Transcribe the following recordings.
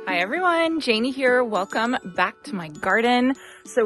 Hi everyone, Janie here. Welcome back to my garden. So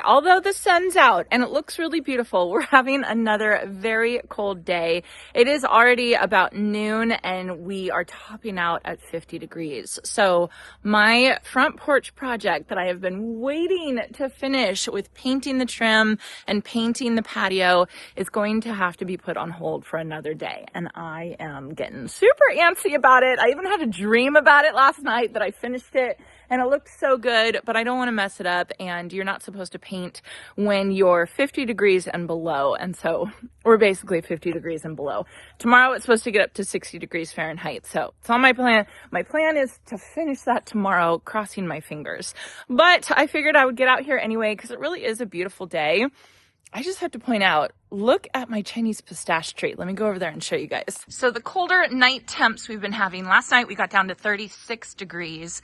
although the sun's out and it looks really beautiful, we're having another very cold day. It is already about noon and we are topping out at 50 degrees. So my front porch project that I have been waiting to finish with painting the trim and painting the patio is going to have to be put on hold for another day. And I am getting super antsy about it. I even had a dream about it last night that I finished it and it looked so good, but I don't want to mess it up, and you're not supposed to paint when you're 50 degrees and below, and so we're basically 50 degrees and below. Tomorrow it's supposed to get up to 60 degrees Fahrenheit, so it's on my plan. My plan is to finish that tomorrow, crossing my fingers. But I figured I would get out here anyway because it really is a beautiful day. I just have to point out, look at my Chinese pistache tree. Let me go over there and show you guys. So the colder night temps we've been having, last night we got down to 36 degrees.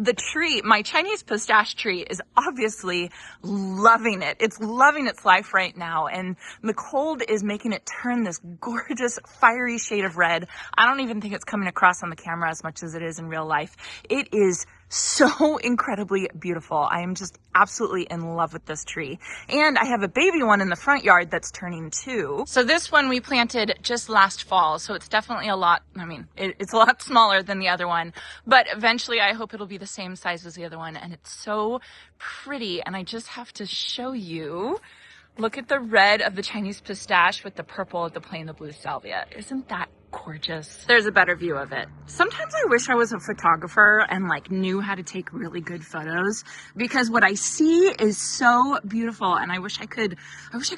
The tree, my Chinese pistache tree, is obviously loving it. It's loving its life right now. And the cold is making it turn this gorgeous fiery shade of red. I don't even think it's coming across on the camera as much as it is in real life. It is so incredibly beautiful. I am just absolutely in love with this tree. And I have a baby one in the front yard that's turning 2. So this one we planted just last fall. So it's definitely it's a lot smaller than the other one, but eventually I hope it'll be the same size as the other one. And it's so pretty. And I just have to show you, look at the red of the Chinese pistache with the purple of the plain blue salvia. Isn't that gorgeous? There's a better view of it. Sometimes I wish I was a photographer and knew how to take really good photos, because what I see is so beautiful, and I wish I could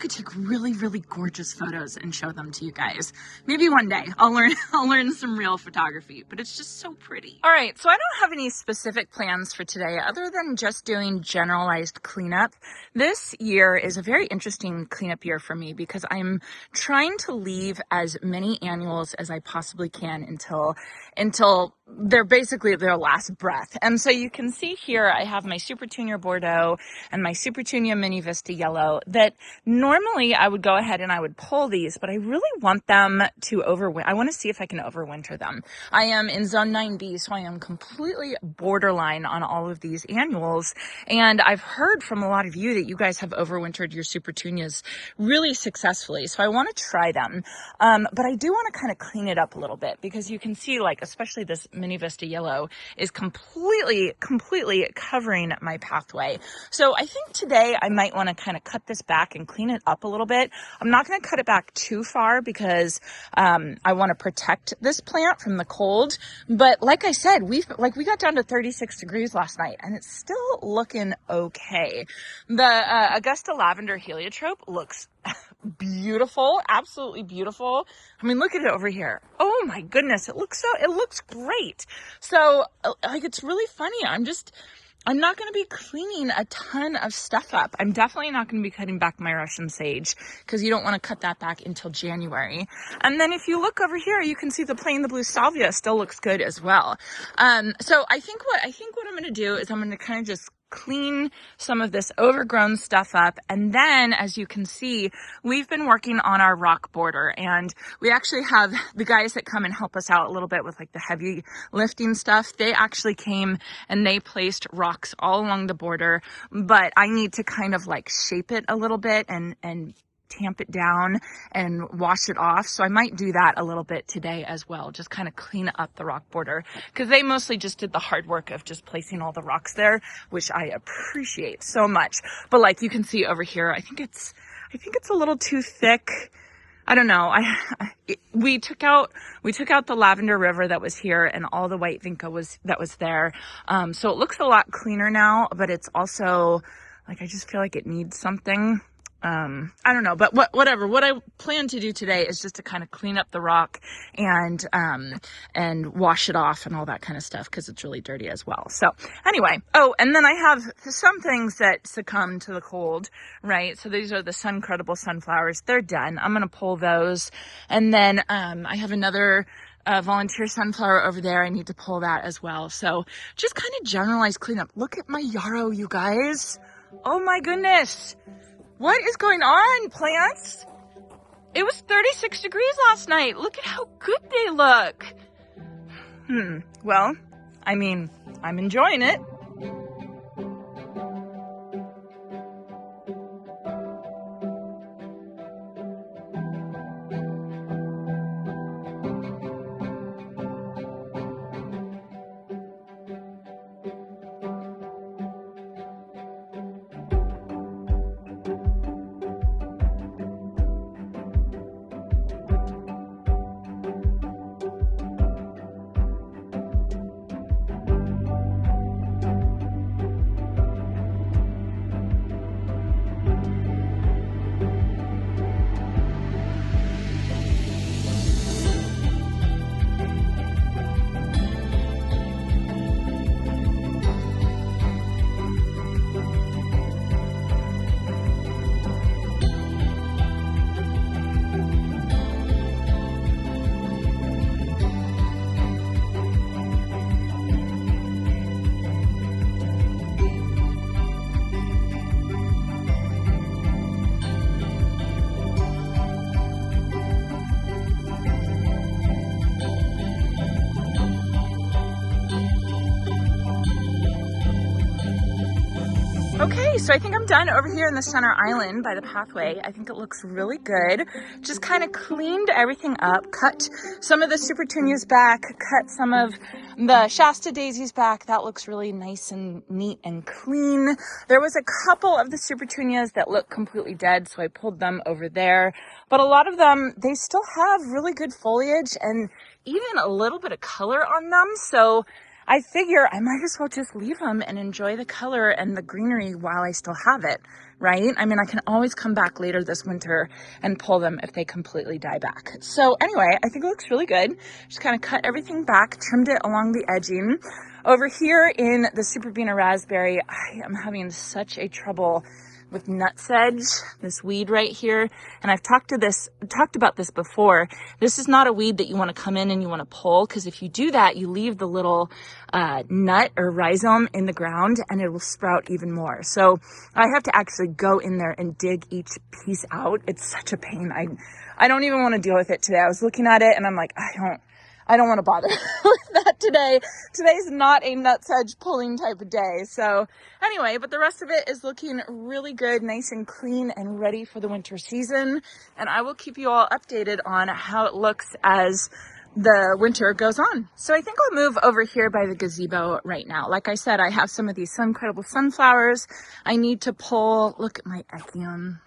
take really, really gorgeous photos and show them to you guys. Maybe one day I'll learn some real photography, but it's just so pretty. All right, so I don't have any specific plans for today other than just doing generalized cleanup. This year is a very interesting cleanup year for me because I'm trying to leave as many annuals as I possibly can until they're basically their last breath. And so you can see here I have my Super Tunia Bordeaux and my Super Tunia Mini Vista Yellow that normally I would go ahead and I would pull these, but I really want them to overwinter. I want to see if I can overwinter them. I am in zone 9B, so I am completely borderline on all of these annuals. And I've heard from a lot of you that you guys have overwintered your Super Tunias really successfully. So I want to try them. But I do want to kind of clean it up a little bit, because you can see especially this Mini Vista Yellow is completely covering my pathway. So I think today I might want to kind of cut this back and clean it up a little bit. I'm not going to cut it back too far because I want to protect this plant from the cold. But like I said, we got down to 36 degrees last night and it's still looking okay. The Augusta Lavender Heliotrope looks beautiful, absolutely beautiful. I mean, look at it over here. Oh my goodness, it looks great. So it's really funny. I'm not going to be cleaning a ton of stuff up. I'm definitely not going to be cutting back my Russian sage because you don't want to cut that back until January. And then if you look over here, you can see the plain blue salvia still looks good as well. So I think what I'm going to do is I'm going to kind of just clean some of this overgrown stuff up. And then, as you can see, we've been working on our rock border, and we actually have the guys that come and help us out a little bit with the heavy lifting stuff. They actually came and they placed rocks all along the border, but I need to kind of shape it a little bit and tamp it down and wash it off. So I might do that a little bit today as well. Just kind of clean up the rock border, because they mostly just did the hard work of just placing all the rocks there, which I appreciate so much. But you can see over here, I think it's a little too thick. I don't know. We took out the lavender river that was here and all the white vinca that was there. So it looks a lot cleaner now, but it's also I just feel like it needs something. I don't know, but whatever. What I plan to do today is just to kind of clean up the rock and wash it off and all that kind of stuff, because it's really dirty as well. So anyway, and then I have some things that succumb to the cold, right? So these are the sun credible sunflowers. They're done. I'm going to pull those. And then, I have another volunteer sunflower over there. I need to pull that as well. So just kind of generalized cleanup. Look at my yarrow, you guys. Oh my goodness. What is going on, plants? It was 36 degrees last night. Look at how good they look. Well, I mean, I'm enjoying it. Okay, so I think I'm done over here in the center island by the pathway. I think it looks really good. Just kind of cleaned everything up, cut some of the super petunias back, cut some of the Shasta daisies back. That looks really nice and neat and clean. There was a couple of the super petunias that look completely dead, so I pulled them over there. But a lot of them, they still have really good foliage and even a little bit of color on them. So I figure I might as well just leave them and enjoy the color and the greenery while I still have it, right? I mean, I can always come back later this winter and pull them if they completely die back. So anyway, I think it looks really good. Just kind of cut everything back, trimmed it along the edging. Over here in the Super Bean Raspberry, I am having such a trouble with nutsedge, this weed right here. And I've talked about this before. This is not a weed that you want to come in and you want to pull, because if you do that, you leave the little nut or rhizome in the ground and it will sprout even more. So I have to actually go in there and dig each piece out. It's such a pain. I don't even want to deal with it today. I was looking at it and I'm like, I don't want to bother with that today. Today's not a nutsedge pulling type of day. So anyway, but the rest of it is looking really good, nice and clean and ready for the winter season. And I will keep you all updated on how it looks as the winter goes on. So I think I'll move over here by the gazebo right now. Like I said, I have some of these incredible sunflowers I need to pull. Look at my echium.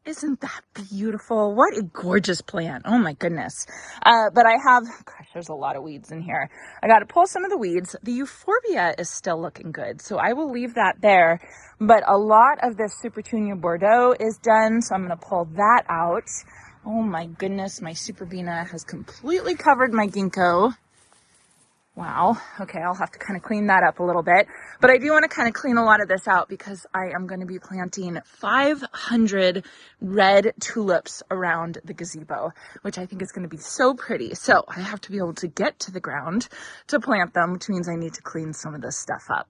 Isn't that beautiful? What a gorgeous plant. Oh my goodness. But I have, gosh, there's a lot of weeds in here. I got to pull some of the weeds. The euphorbia is still looking good, so I will leave that there. But a lot of this Super Petunia Bordeaux is done, so I'm going to pull that out. Oh my goodness, my Super Beana has completely covered my ginkgo. Wow. Okay, I'll have to kind of clean that up a little bit. But I do want to kind of clean a lot of this out because I am going to be planting 500 red tulips around the gazebo, which I think is going to be so pretty. So I have to be able to get to the ground to plant them, which means I need to clean some of this stuff up.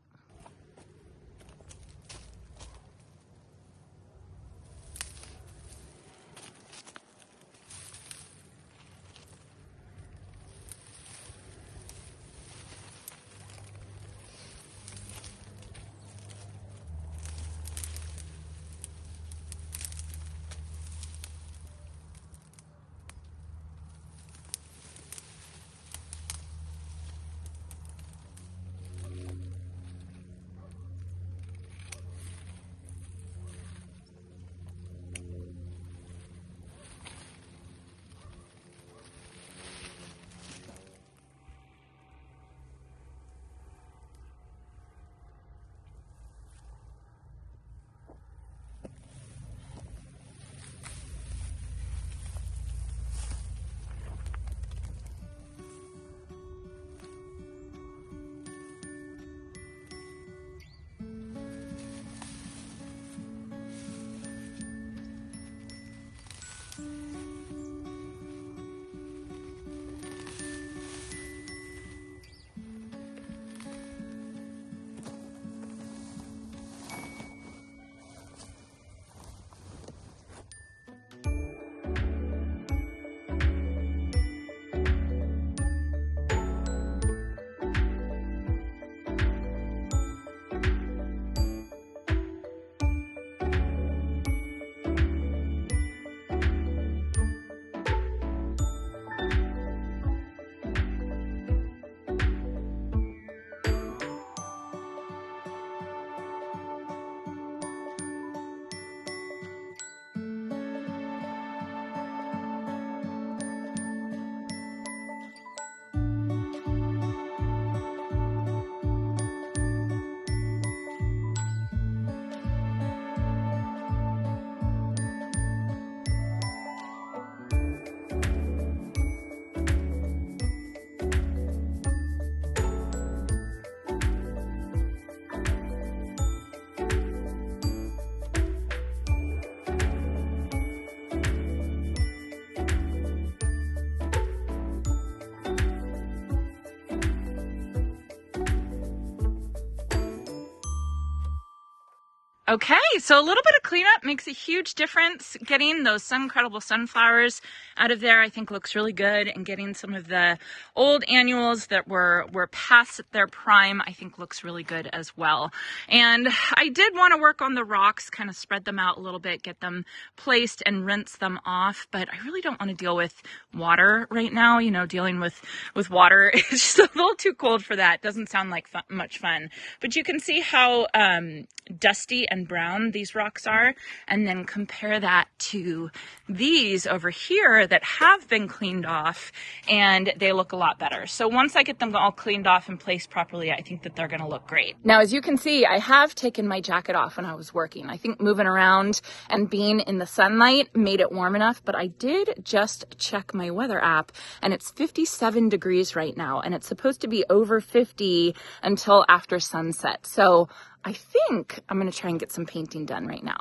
Okay, so a little bit of cleanup makes a huge difference. Getting those Suncredible sunflowers out of there, I think, looks really good, and getting some of the old annuals that were past their prime, I think, looks really good as well. And I did want to work on the rocks, kind of spread them out a little bit, get them placed and rinse them off, but I really don't want to deal with water right now. You know, dealing with water is just a little too cold for that. Doesn't sound like much fun. But you can see how dusty and brown these rocks are, and then compare that to these over here that have been cleaned off, and they look a lot better. So once I get them all cleaned off and placed properly, I think that they're going to look great. Now, as you can see, I have taken my jacket off when I was working. I think moving around and being in the sunlight made it warm enough, but I did just check my weather app, and it's 57 degrees right now, and it's supposed to be over 50 until after sunset. So I think I'm going to try and get some painting done right now.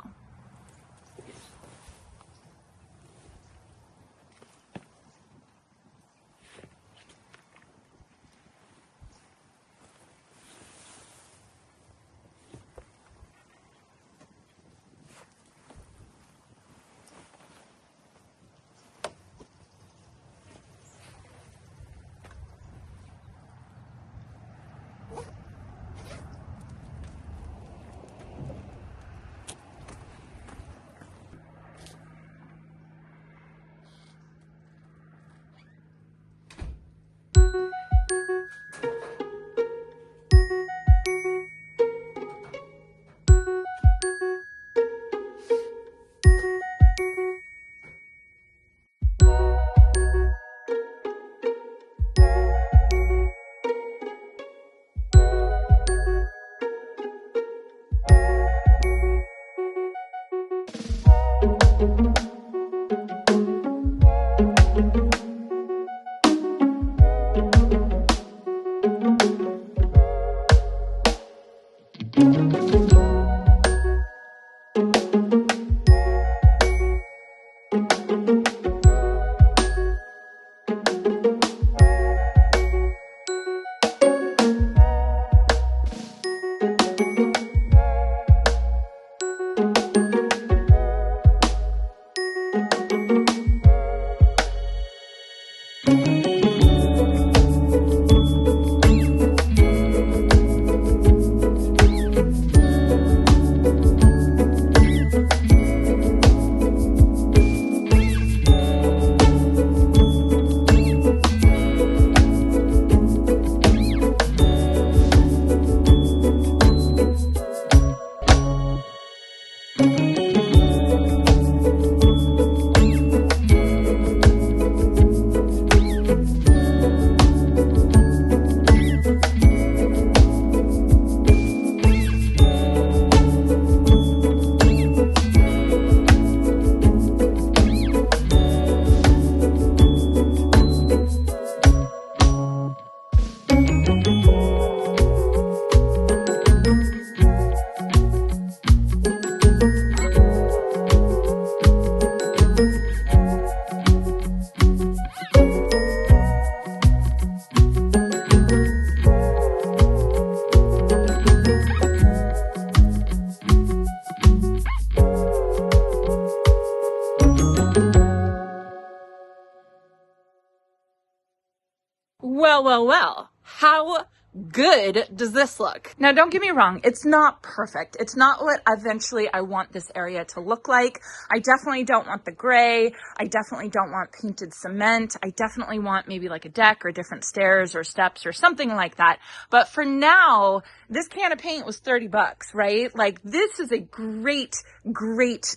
Well, how good does this look? Now, don't get me wrong. It's not perfect. It's not what eventually I want this area to look like. I definitely don't want the gray. I definitely don't want painted cement. I definitely want maybe like a deck or different stairs or steps or something like that. But for now, this can of paint was 30 bucks, right? Like, this is a great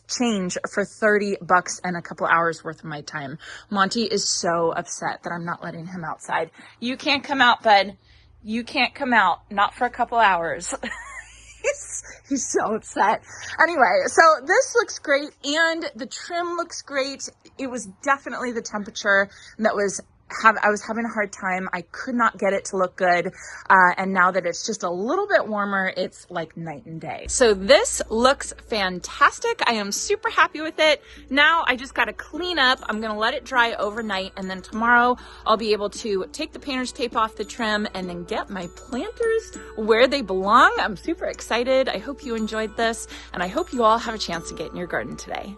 change for 30 bucks and a couple hours worth of my time. Monty is so upset that I'm not letting him outside. You can't come out, bud. You can't come out, not for a couple hours. He's so upset. Anyway, so this looks great, and the trim looks great. It was definitely the temperature that was I was having a hard time. I could not get it to look good. And now that it's just a little bit warmer, it's like night and day. So this looks fantastic. I am super happy with it. Now I just got to clean up. I'm going to let it dry overnight. And then tomorrow I'll be able to take the painter's tape off the trim and then get my planters where they belong. I'm super excited. I hope you enjoyed this, and I hope you all have a chance to get in your garden today.